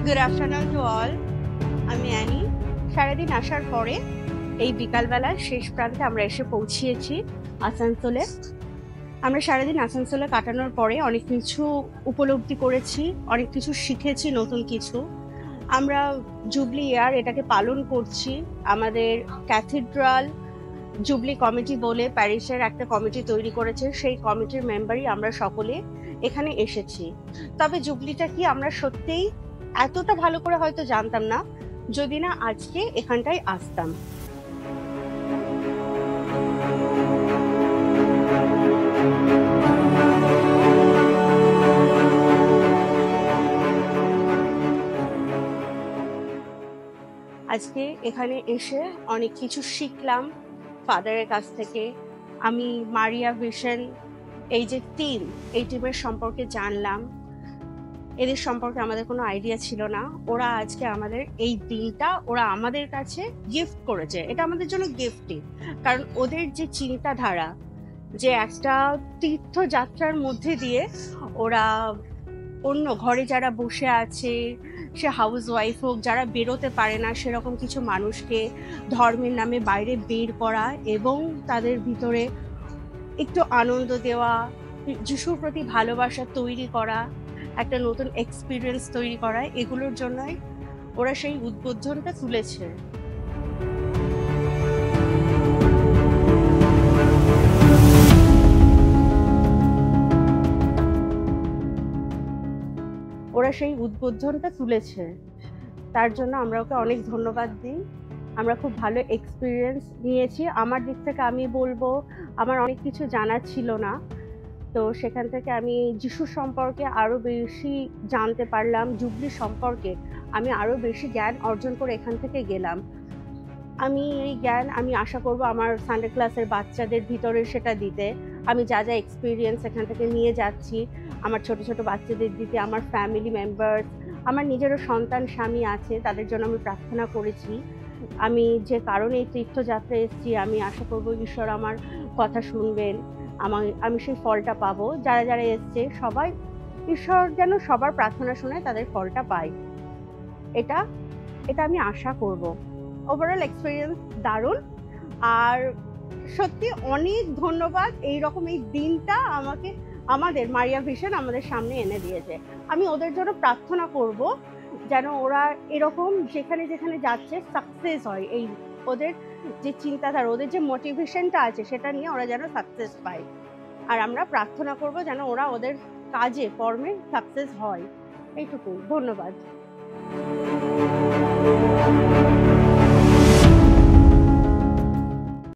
Good afternoon to all. আমি Annie. সারাদিন আসার পরে এই বিকালবেলার শেষ প্রান্তে আমরা এসে পৌঁছিয়েছি আসানসোলে। আমরা সারাদিন আসানসোলে কাটানোর পরে অনেক কিছু উপলব্ধি করেছি, অনেক কিছু শিখেছি, নতুন কিছু। আমরা জুবলি ইয়ার এটাকে পালন করছি। আমাদের ক্যাথিড্রাল জুবলি কমিটি বলে প্যারিসের একটা কমিটি তৈরি করেছে, সেই কমিটির মেম্বারই আমরা সকলে এখানে এসেছি। তবে জুবলিটা কি আমরা সত্যিই এতটা ভালো করে হয়তো জানতাম না যদি না আজকে এখানটায় আসতাম। আজকে এখানে এসে অনেক কিছু শিখলাম ফাদারের কাছ থেকে। আমি মারিয়া ভিশন এই যে টিম, এই টিমের সম্পর্কে জানলাম। এদের সম্পর্কে আমাদের কোনো আইডিয়া ছিল না। ওরা আজকে আমাদের এই দিনটা ওরা আমাদের কাছে গিফট করেছে। এটা আমাদের জন্য গিফটই, কারণ ওদের যে চিন্তাধারা, যে একটা তীর্থযাত্রার মধ্যে দিয়ে ওরা অন্য ঘরে যারা বসে আছে, সে হাউস ওয়াইফ হোক, যারা বেরোতে পারে না সেরকম কিছু মানুষকে ধর্মের নামে বাইরে বের করা এবং তাদের ভিতরে একটু আনন্দ দেওয়া, যিশুর প্রতি ভালোবাসা তৈরি করা, একটা নতুন এক্সপিরিয়েন্স তৈরি করা, এগুলোর জন্যই ওরা সেই উদ্বোধনটা তুলেছে। তার জন্য আমরা ওকে অনেক ধন্যবাদ দিই। আমরা খুব ভালো এক্সপিরিয়েন্স নিয়েছি। আমার দিক থেকে আমি বলবো, আমার অনেক কিছু জানা ছিল না, তো সেখান থেকে আমি যিশু সম্পর্কে আরও বেশি জানতে পারলাম। জুবলি সম্পর্কে আমি আরও বেশি জ্ঞান অর্জন করে এখান থেকে গেলাম। আমি এই জ্ঞান আমি আশা করব আমার সানডে ক্লাসের বাচ্চাদের ভিতরে সেটা দিতে। আমি যা যা এক্সপিরিয়েন্স এখান থেকে নিয়ে যাচ্ছি আমার ছোট ছোট বাচ্চাদের দিতে, আমার ফ্যামিলি মেম্বার্স, আমার নিজেরও সন্তান স্বামী আছে, তাদের জন্য আমি প্রার্থনা করেছি। আমি যে কারণে এই তীর্থযাত্রায় এসেছি, আমি আশা করব ঈশ্বর আমার কথা শুনবেন, আমি সেই ফলটা পাবো। যারা যারা এসছে সবাই, ঈশ্বর যেন সবার প্রার্থনা শুনে তাদের ফলটা পায়, এটা এটা আমি আশা করব। ওভারঅল এক্সপিরিয়েন্স দারুণ। আর সত্যি অনেক ধন্যবাদ, এইরকম এই দিনটা আমাদের মারিয়া ভিশন আমাদের সামনে এনে দিয়েছে। আমি ওদের জন্য প্রার্থনা করব যেন ওরা এরকম যেখানে যেখানে যাচ্ছে সাকসেস হয়। এই ওদের যে চিন্তাধারা, ওদের যে মোটিভেশনটা আছে সেটা নিয়ে ওরা যেন সাকসেস পায়। আর আমরা প্রার্থনা করব যেন ওরা ওদের কাজে কর্মে সাকসেস হয়। এইটুকুই। ধন্যবাদ।